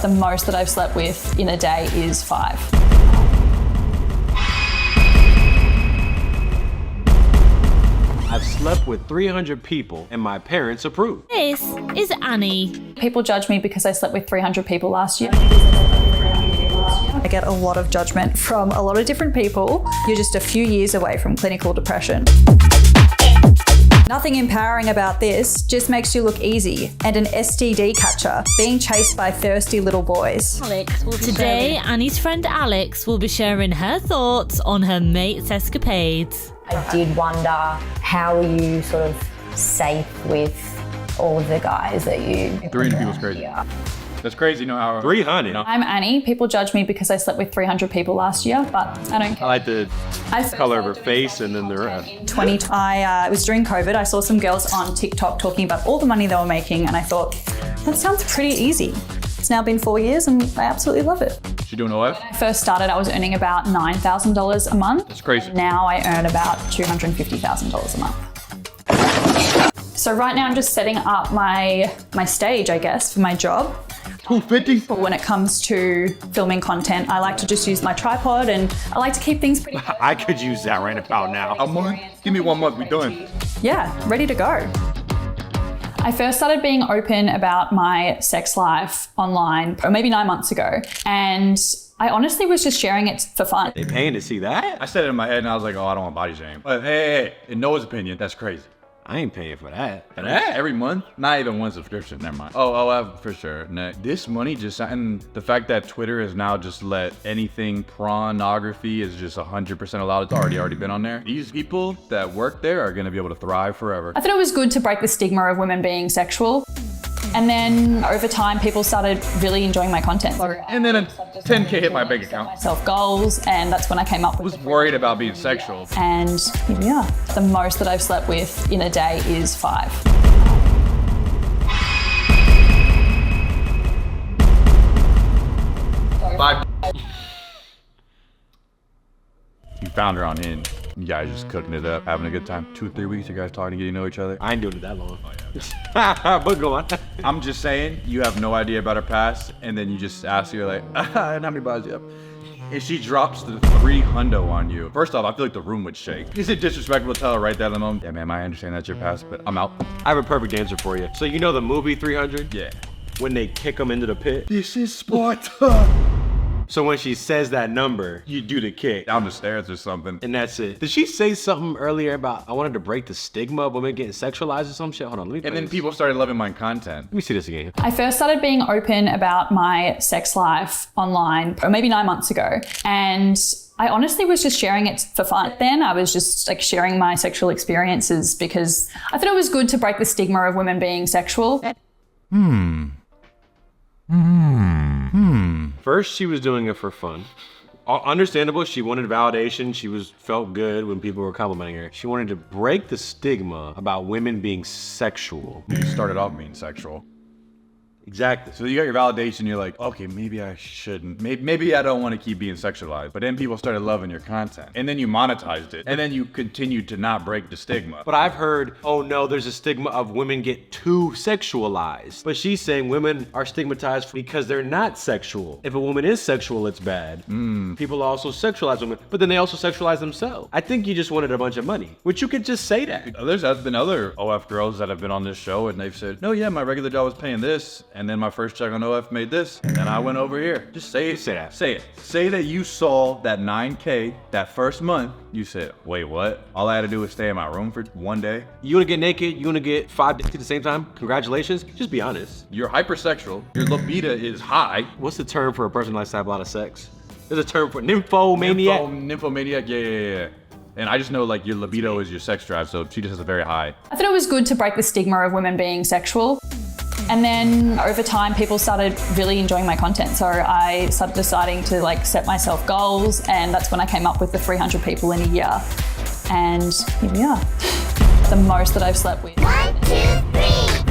The most that I've slept with in a day is 5. I've slept with 300 people and my parents approve. This is Annie. People judge me because I slept with 300 people last year. I get a lot of judgment from a lot of different people. You're just a few years away from clinical depression. Nothing empowering about this, just makes you look easy and an STD catcher, being chased by thirsty little boys. Today, Annie's friend Alex will be sharing her thoughts on her mate's escapades. I did wonder, how are you sort of safe with all of the guys that you... 300 people's crazy. Yeah. That's crazy, 300? I'm Annie. People judge me because I slept with 300 people last year, but I don't care. I like the color of her face and then the rest. It was during COVID. I saw some girls on TikTok talking about all the money they were making, and I thought, that sounds pretty easy. It's now been 4 years and I absolutely love it. She doing OF? When I first started, I was earning about $9,000 a month. That's crazy. Now I earn about $250,000 a month. So right now I'm just setting up my stage, I guess, for my job. 250? But when it comes to filming content, I like to just use my tripod and I like to keep things pretty... I could use that right about now. A month? Give me 1 month, we done. Yeah, ready to go. I first started being open about my sex life online, or maybe 9 months ago, and I honestly was just sharing it for fun. They paying to see that? I said it in my head and I was like, oh, I don't want body shame. But hey, in Noah's opinion, that's crazy. I ain't paying for that. For that? Every month? Not even one subscription, never mind. Oh, for sure. This money and the fact that Twitter has now just let anything pornography is just 100% allowed. It's already been on there. These people that work there are gonna be able to thrive forever. I thought it was good to break the stigma of women being sexual. And then over time, people started really enjoying my content. And then a 10K hit my bank account. Self goals, and that's when I came up with... I was worried about being sexual. And here we are. The most that I've slept with in a day is 5. 5. You found her on Hinge. You guys just cooking it up, having a good time. 2-3 weeks, you guys talking, getting to know each other. I ain't doing it that long. But go on. I'm just saying, you have no idea about her past, and then you just ask her like, and how many bodies you have? And she drops the 300 on you. First off, I feel like the room would shake. Is it disrespectful to tell her right there in the moment? Yeah, ma'am, I understand that's your past, but I'm out. I have a perfect answer for you. So you know the movie 300? Yeah. When they kick them into the pit? This is Sparta. So when she says that number, you do the kick. Down the stairs or something. And that's it. Did she say something earlier about, I wanted to break the stigma of women getting sexualized or some shit? Hold on, let me play And then this. people started loving my content. Let me see this again. I first started being open about my sex life online, or maybe 9 months ago. And I honestly was just sharing it for fun. Then I was just like sharing my sexual experiences because I thought it was good to break the stigma of women being sexual. First, she was doing it for fun. Understandable, she wanted validation. She felt good when people were complimenting her. She wanted to break the stigma about women being sexual. You started off being sexual. Exactly. So you got your validation, you're like, okay, maybe I shouldn't. Maybe I don't want to keep being sexualized. But then people started loving your content. And then you monetized it. And then you continued to not break the stigma. But I've heard, oh no, there's a stigma of women get too sexualized. But she's saying women are stigmatized because they're not sexual. If a woman is sexual, it's bad. People also sexualize women, but then they also sexualize themselves. I think you just wanted a bunch of money, which you could just say that. There's been other OF girls that have been on this show and they've said, no, yeah, my regular job was paying this. And then my first check on OF made this. And then I went over here. Just say it. Say that. Say it. Say that you saw that 9K that first month. You said, wait, what? All I had to do was stay in my room for 1 day? You wanna get naked, you wanna get 5 dicks at the same time? Congratulations, just be honest. You're hypersexual. Your libido is high. What's the term for a person who likes to have a lot of sex? There's a term for nymphomaniac. Nymphomaniac, yeah. And I just know like your libido is your sex drive, so she just has a very high. I thought it was good to break the stigma of women being sexual. And then over time, people started really enjoying my content. So I started deciding to like set myself goals, and that's when I came up with the 300 people in a year. And here we are. The most that I've slept with. 1, 2, 3,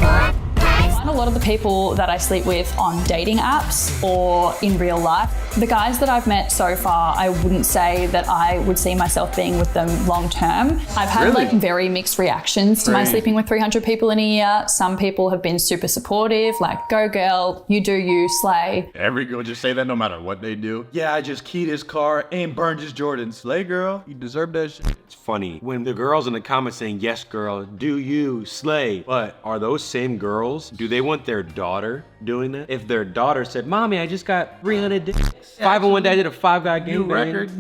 4, 5. A lot of the people that I sleep with on dating apps or in real life, the guys that I've met so far, I wouldn't say that I would see myself being with them long term. I've had like very mixed reactions to my sleeping with 300 people in a year. Some people have been super supportive, like, go girl, you do you, slay. Every girl just say that no matter what they do. Yeah, I just keyed his car and burned his Jordan. Slay, girl. You deserve that shit. It's funny when the girls in the comments saying, yes, girl, do you, slay. But are those same girls, do they want their daughter doing that? If their daughter said, mommy, I just got 300 dicks. 5 in one day, I did a 5-guy game.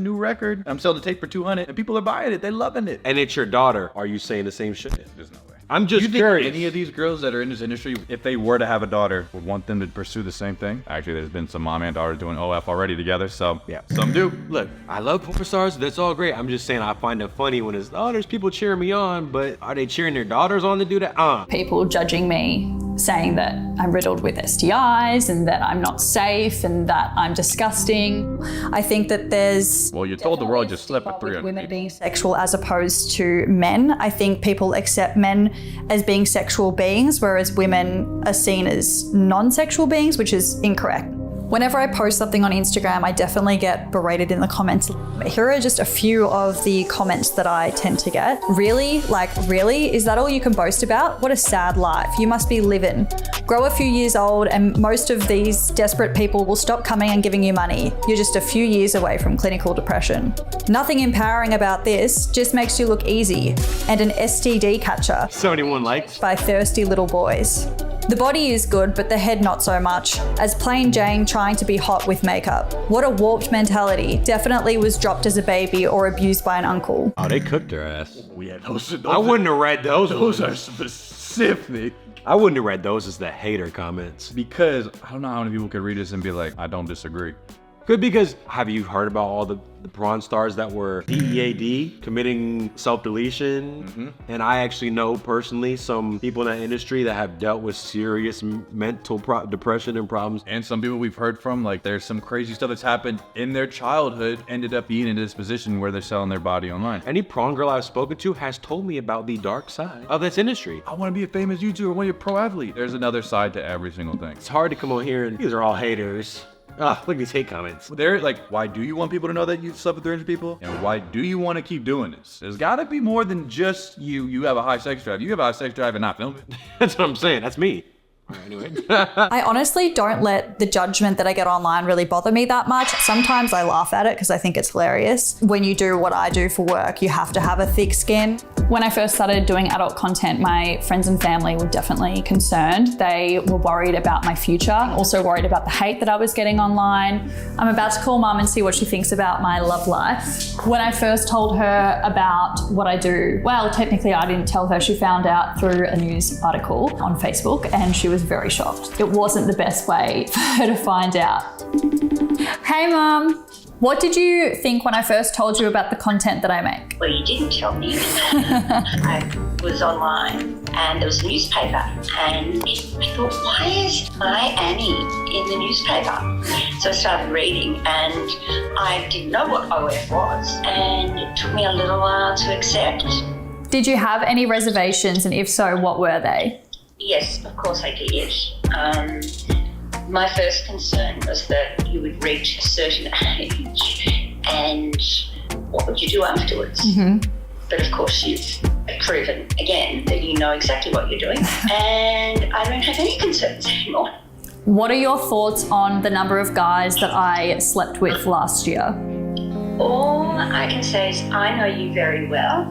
New record. I'm selling the tape for 200 and people are buying it. They loving it. And it's your daughter. Are you saying the same shit? There's no way. I'm just you curious. Think any of these girls that are in this industry, if they were to have a daughter, would want them to pursue the same thing? Actually, there's been some mom and daughter doing OF already together, so yeah, some do. Look, I love porn stars. That's all great. I'm just saying I find it funny when it's, oh, there's people cheering me on, but are they cheering their daughters on to do that? People judging me, saying that I'm riddled with STIs and that I'm not safe and that I'm disgusting. I think that there's... Well, you told the world you slept with 300 women people. being sexual as opposed to men. I think people accept men as being sexual beings, whereas women are seen as non-sexual beings, which is incorrect. Whenever I post something on Instagram, I definitely get berated in the comments. Here are just a few of the comments that I tend to get. Really? Like, really? Is that all you can boast about? What a sad life. You must be living. Grow a few years old and most of these desperate people will stop coming and giving you money. You're just a few years away from clinical depression. Nothing empowering about this, just makes you look easy. And an STD catcher. 71 likes. By thirsty little boys. The body is good, but the head not so much. As plain Jane trying to be hot with makeup. What a warped mentality. Definitely was dropped as a baby or abused by an uncle. Oh, they cooked her ass. Oh, yeah, those I wouldn't have read those. Those are specific. I wouldn't have read those as the hater comments. Because I don't know how many people could read this and be like, I don't disagree. Good, because have you heard about all the porn stars that were DEAD, committing self-deletion? And I actually know personally some people in that industry that have dealt with serious mental depression and problems. And some people we've heard from, like there's some crazy stuff that's happened in their childhood, ended up being in this position where they're selling their body online. Any porn girl I've spoken to has told me about the dark side of this industry. I want to be a famous YouTuber, I want to be a pro athlete. There's another side to every single thing. It's hard to come on here and these are all haters. Look at these hate comments. They're like, why do you want people to know that you slept with 300 people? And why do you want to keep doing this? There's got to be more than just you have a high sex drive. You have a high sex drive and not film it. That's what I'm saying. That's me. Anyway. I honestly don't let the judgment that I get online really bother me that much. Sometimes I laugh at it because I think it's hilarious. When you do what I do for work, you have to have a thick skin. When I first started doing adult content, my friends and family were definitely concerned. They were worried about my future, also worried about the hate that I was getting online. I'm about to call mum and see what she thinks about my love life. When I first told her about what I do, well, technically I didn't tell her. She found out through a news article on Facebook and she was very shocked. It wasn't the best way for her to find out. Hey mum, what did you think when I first told you about the content that I make? Well, you didn't tell me. I was online and there was a newspaper and I thought, why is my Annie in the newspaper? So I started reading and I didn't know what OF was and it took me a little while to accept. Did you have any reservations, and if so, what were they? Yes, of course I did. My first concern was that you would reach a certain age and what would you do afterwards? But of course you've proven again that you know exactly what you're doing and I don't have any concerns anymore. What are your thoughts on the number of guys that I slept with last year? All I can say is I know you very well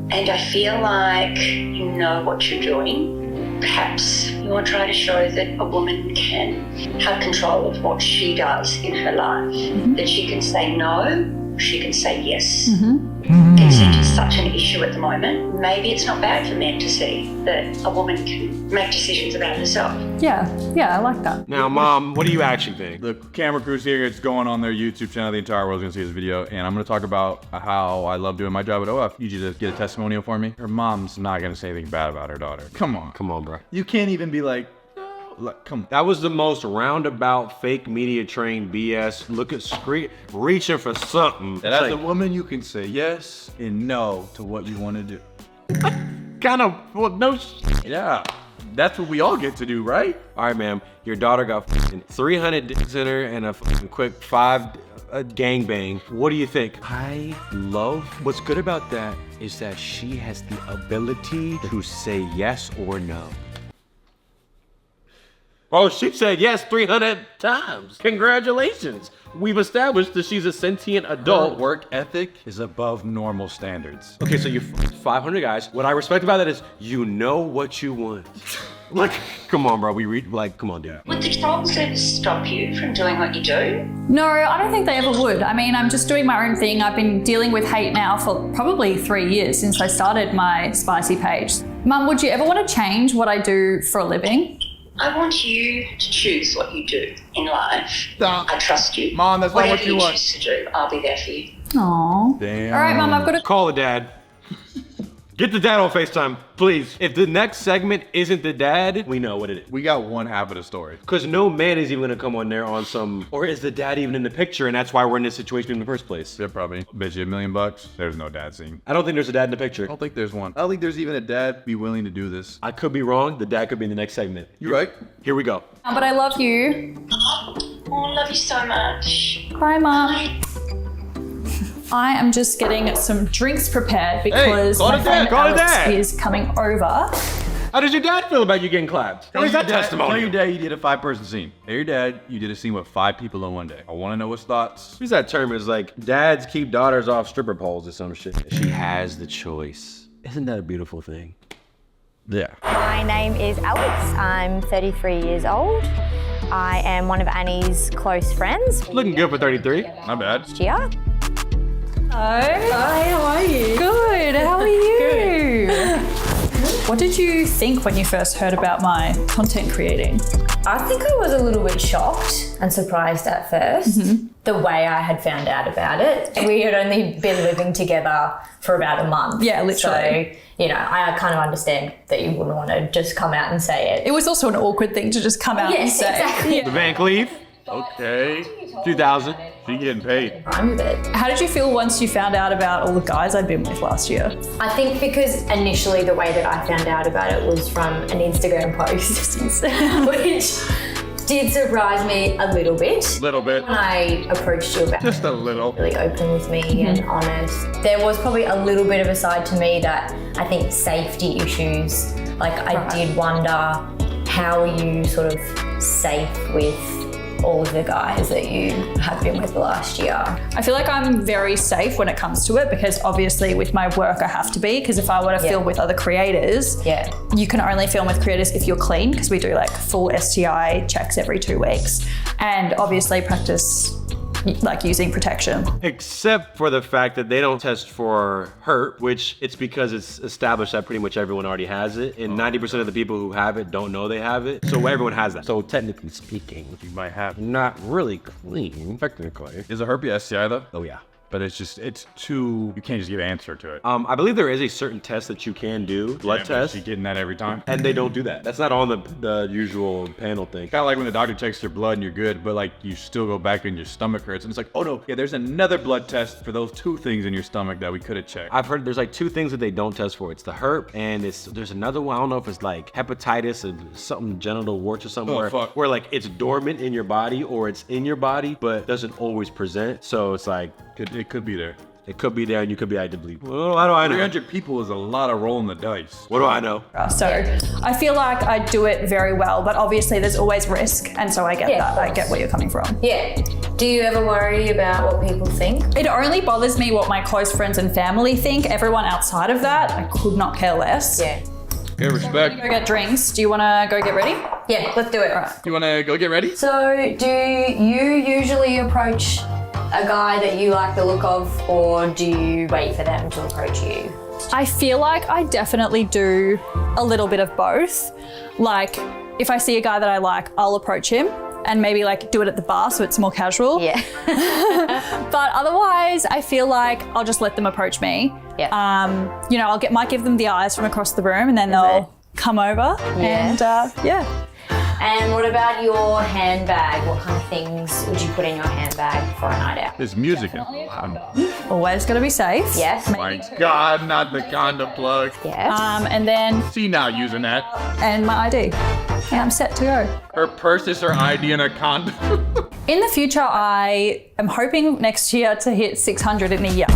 and I feel like you know what you're doing. Perhaps you want to try to show that a woman can have control of what she does in her life, that she can say no, she can say yes. Consent is such an issue at the moment. Maybe it's not bad for men to see that a woman can make decisions about herself. Yeah, I like that. Now, Mom, what do you actually think? The camera crew's here. It's going on their YouTube channel. The entire world's gonna see this video. And I'm gonna talk about how I love doing my job at OF. Need you to get a testimonial for me. Her mom's not gonna say anything bad about her daughter. Come on. Come on, bro. You can't even be like, Like, come on. That was the most roundabout, fake media trained BS. Look at reaching for something. And as a woman, you can say yes and no to what you want to do. Kind of, well, no. Yeah. That's what we all get to do, right? All right, ma'am. Your daughter got 300 dicks in her and a quick 5 gangbang. What do you think? I love what's good about that is that she has the ability to say yes or no. Oh, she said yes 300 times. Congratulations. We've established that she's a sentient adult. Her work ethic is above normal standards. Okay, so you're 500 guys. What I respect about that is you know what you want. Like, come on, bro. Come on, dude. Would the trolls ever stop you from doing what you do? No, I don't think they ever would. I mean, I'm just doing my own thing. I've been dealing with hate now for probably 3 years since I started my spicy page. Mum, would you ever want to change what I do for a living? I want you to choose what you do in life. Stop. I trust you. Mom, that's not what Whatever you want. choose to do, I'll be there for you. Aww. Damn. All right, Mum, I've got to Call the dad. Get the dad on FaceTime, please. If the next segment isn't the dad, we know what it is. We got one half of the story. Because no man is even gonna come on there on some, or is the dad even in the picture, and that's why we're in this situation in the first place. Yeah, probably. Bet you $1 million. There's no dad scene. I don't think there's a dad in the I picture. don't think there's one. I don't think there's even a dad be willing to do this. I could be wrong. The dad could be in the next segment. You're right. Here we go. But I love you. Oh, I love you so much. Bye, Mum. I am just getting some drinks prepared because call my it friend dad, call it Alex dad. is coming over. How does your dad feel about you getting clapped? Where's that Tell testimony? your dad you did a 5-person scene. Tell your dad you did a scene with 5 people in one day. I want to know his thoughts. Who's that term? Is like dads keep daughters off stripper poles or some shit. She has the choice. Isn't that a beautiful thing? Yeah. My name is Alex. I'm 33 years old. I am one of Annie's close friends. Looking good for 33. Not bad. Gia. Hi, how are you? Good, how are you? What did you think when you first heard about my content creating? I think I was a little bit shocked and surprised at first, the way I had found out about it. We had only been living together for about a month. Yeah, literally. So, you know, I kind of understand that you wouldn't want to just come out and say it. It was also an awkward thing to just come out and say. Exactly. The Van Cleef, Okay. 2000. She getting paid. I'm with it. How did you feel once you found out about all the guys I'd been with last year? I think because initially the way that I found out about it was from an Instagram post, which did surprise me a little bit. Little bit. When I approached you about Just a little. really open with me and honest. There was probably a little bit of a side to me that I think safety issues, like I did wonder, how are you sort of safe with all of the guys that you have been with last year? I feel like I'm very safe when it comes to it because obviously with my work I have to be, because if I were to film with other creators, you can only film with creators if you're clean, because we do like full STI checks every 2 weeks, and obviously practice like using protection. Except for the fact that they don't test for herp, which it's because it's established that pretty much everyone already has it, and 90% of the people who have it don't know they have it. So everyone has that. So technically speaking, You might have. not really clean, technically. Is a herpes STI though? Oh yeah. But it's too, you can't just give an answer to it. I believe there is a certain test that you can do, blood test, She getting that every time. and they don't do that. That's not on the usual panel thing. Kind of like when the doctor checks your blood and you're good, but like you still go back and your stomach hurts, and it's like, oh no, yeah, there's another blood test for those 2 things in your stomach that we could have checked. I've heard there's like 2 things that they don't test for. It's the herp, and there's another one. I don't know if it's like hepatitis or something, genital warts or something, where like it's dormant in your body or it's in your body, but doesn't always present. So it's like It could be there. it could be there, and you could be actively. Well, how do I know? 300 people is a lot of rolling the dice. What do I know? So I feel like I do it very well, but obviously there's always risk, and so I get that. I get where you're coming from. Yeah. Do you ever worry about what people think? It only bothers me what my close friends and family think. Everyone outside of that, I could not care less. Yeah. Okay, respect. Go get drinks. Do you want to go get ready? Yeah, let's do it. You want to go get ready? So, do you usually approach a guy that you like the look of, or do you wait for them to approach you? I feel like I definitely do a little bit of both. Like, if I see a guy that I like, I'll approach him and maybe like do it at the bar so it's more casual. Yeah. But otherwise, I feel like I'll just let them approach me. Yeah. You know, might give them the eyes from across the room, and then they'll come over and yeah. And what about your handbag? What kind of things would you put in your handbag for a night out? There's music in Always got to be safe. Yes. My God, not the condom plug. Yes. And then, See now using that. and my ID. And I'm set to go. Her purse is her ID and a condom. In the future, I am hoping next year to hit 600 in a year.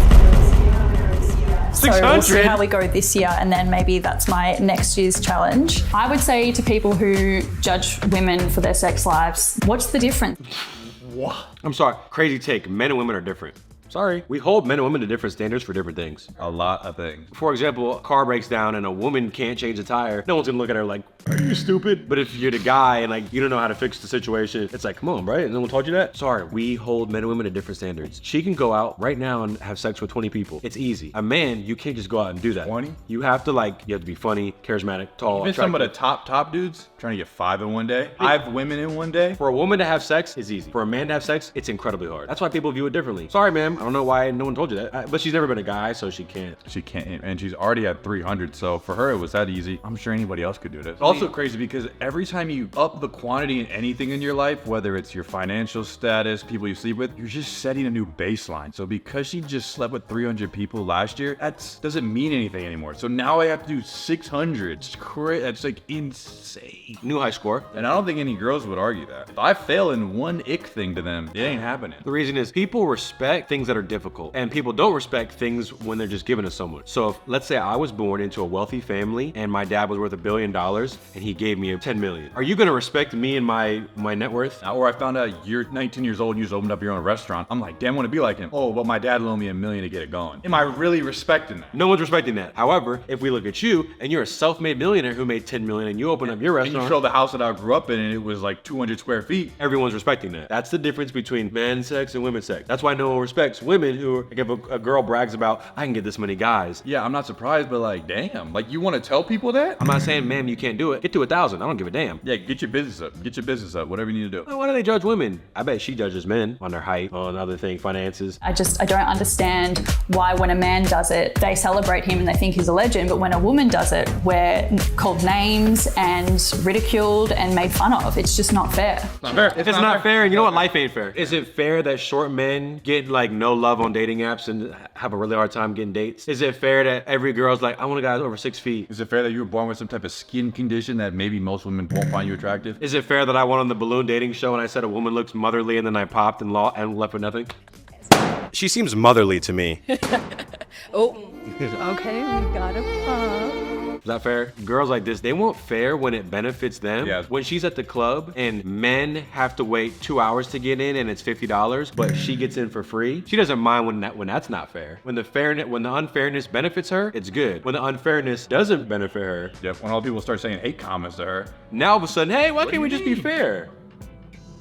So we'll see 600? how we go this year, and then maybe that's my next year's challenge. I would say to people who judge women for their sex lives, what's the difference? I'm sorry, crazy take. Men and women are different. Sorry. We hold men and women to different standards for different things. A lot of things. For example, a car breaks down and a woman can't change a tire. No one's gonna look at her like, are you stupid? But if you're the guy and like you don't know how to fix the situation, it's like, come on, bro. No one taught you that? Sorry, we hold men and women to different standards. She can go out right now and have sex with 20 people. It's easy. A man, you can't just go out and do that. 20? You have to be funny, charismatic, tall, Even some of the attractive. top dudes trying to get 5 in one day. 5 women in one day. For a woman to have sex is easy. For a man to have sex, it's incredibly hard. That's why people view it differently. Sorry, ma'am. I don't know why no one told you that. But she's never been a guy, so she can't. She can't, and she's already at 300, so for her it was that easy. I'm sure anybody else could do this. It's also crazy because every time you up the quantity in anything in your life, whether it's your financial status, people you sleep with, you're just setting a new baseline. So because she just slept with 300 people last year, that doesn't mean anything anymore. So now I have to do 600. It's crazy. That's like insane. New high score. And I don't think any girls would argue that. If I fail in one ick thing to them, it ain't happening. The reason is people respect things that are difficult, and people don't respect things when they're just given to someone. So if, let's say I was born into a wealthy family and my dad was worth $1 billion and he gave me 10 million. Are you gonna respect me and my net worth? Or I found out you're 19 years old and you just opened up your own restaurant. I'm like, damn, I want to be like him. Oh, but my dad loaned me $1 million to get it going. Am I really respecting that? No one's respecting that. However, if we look at you and you're a self-made millionaire who made 10 million and you open up your And you restaurant, show the house that I grew up in and it was like 200 square feet. everyone's respecting that. That's the difference between men's sex and women's sex. That's why no one respects women who, like if a girl brags about, I can get this many guys. Yeah, I'm not surprised, but like, damn. Like, you want to tell people that? I'm not saying, ma'am, you can't do it. Get to 1,000. I don't give a damn. Yeah, get your business up. Get your business up. Whatever you need to do. Why do they judge women? I bet she judges men on their height, on other things, finances. I don't understand why when a man does it, they celebrate him and they think he's a legend, but when a woman does it, we're called names and ridiculed and made fun of. It's just not fair. Not fair. It's not fair, and you know what? Life ain't fair. Is it fair that short men get like no love on dating apps and have a really hard time getting dates? Is it fair that every girl's like, I want a guy over 6 feet? Is it fair that you were born with some type of skin condition that maybe most women won't find you attractive? Is it fair that I went on the balloon dating show and I said a woman looks motherly and then I popped and left with nothing? She seems motherly to me. Okay, we got a pop. Is that fair? Girls like this, they want fair when it benefits them. Yeah. When she's at the club and men have to wait 2 hours to get in and it's $50, but she gets in for free, she doesn't mind when that's not fair. When the unfairness benefits her, it's good. When the unfairness doesn't benefit her, Yep, when all people start saying hate comments to her, now all of a sudden, hey, why do can't we you just be mean? fair?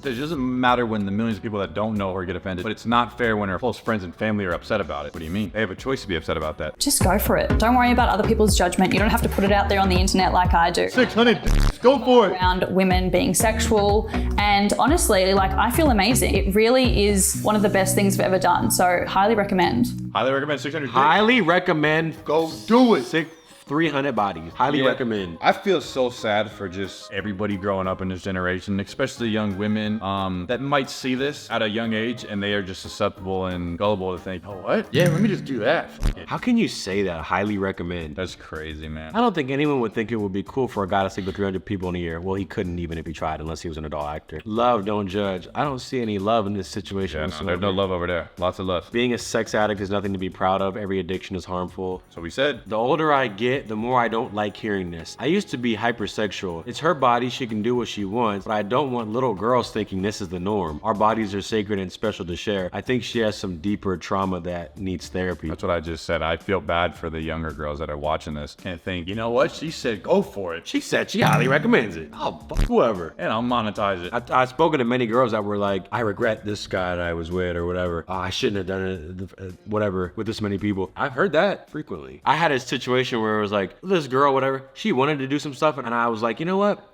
it doesn't matter when the millions of people that don't know her get offended, but it's not fair when her close friends and family are upset about it. What do you mean? They have a choice to be upset about that. Just go for it. Don't worry about other people's judgment. You don't have to put it out there on the internet like I do. 600, go for it. Around women being sexual, and honestly, like, I feel amazing. It really is one of the best things I've ever done, so highly recommend. Highly recommend 600. Highly recommend. Go do it. 300 bodies. Highly recommend. I feel so sad for just everybody growing up in this generation, especially young women that might see this at a young age and they are just susceptible and gullible to think, oh, what? Yeah, let me just do that. Fuck it. How can you say that? Highly recommend. That's crazy, man. I don't think anyone would think it would be cool for a guy to sleep with 300 people in a year. Well, he couldn't even if he tried, unless he was an adult actor. Love, don't judge. I don't see any love in this situation. Yeah, no, whatsoever. there's no love over there. Lots of lust. Being a sex addict is nothing to be proud of. Every addiction is harmful. So we said, The older I get, the more I don't like hearing this. I used to be hypersexual. It's her body, she can do what she wants, but I don't want little girls thinking this is the norm. Our bodies are sacred and special to share. I think she has some deeper trauma that needs therapy. that's what I just said. I feel bad for the younger girls that are watching this and think, you know what? She said, go for it. She said she highly recommends it. Oh, fuck whoever. And I'll monetize it. I've spoken to many girls that were like, I regret this guy that I was with or whatever. Oh, I shouldn't have done it, whatever, with this many people. I've heard that frequently. I had a situation where it was like, this girl, whatever, she wanted to do some stuff and I was like, you know what?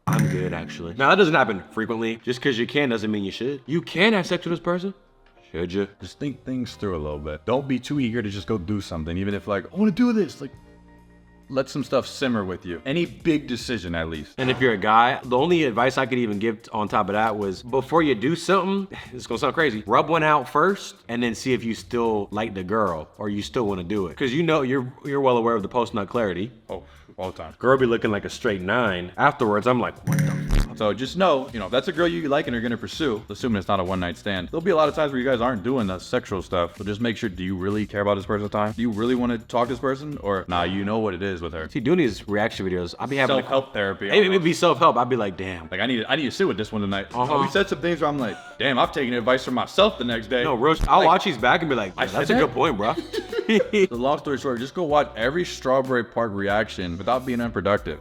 I'm good, actually. Now, that doesn't happen frequently. Just because you can doesn't mean you should. You can have sex with this person. Should you? Just think things through a little bit. Don't be too eager to just go do something, even if like, I want to do this. Like, let some stuff simmer with you. Any big decision, at least. And if you're a guy, the only advice I could even give on top of that was before you do something, it's gonna sound crazy, rub one out first and then see if you still like the girl or you still wanna do it. Cause you know, you're well aware of the post-nut clarity. Oh, all the time. Girl be looking like a straight 9. Afterwards, I'm like, what the fuck? So just know, if that's a girl you like and you're gonna pursue, assuming it's not a one-night stand, there'll be a lot of times where you guys aren't doing the sexual stuff. So just make sure, do you really care about this person at the time? Do you really want to talk to this person? Or, nah, you know what it is with her. See, doing these reaction videos, I'll be having Self-help therapy. It would be self-help. I'd be like, damn. Like, I need to sit with this one tonight. We said some things where I'm like, damn, I've taken advice from myself the next day. No, real. I'll watch these back and be like, I that's a said good that? point, bro. The long story short, just go watch every Strawberry Park reaction without being unproductive.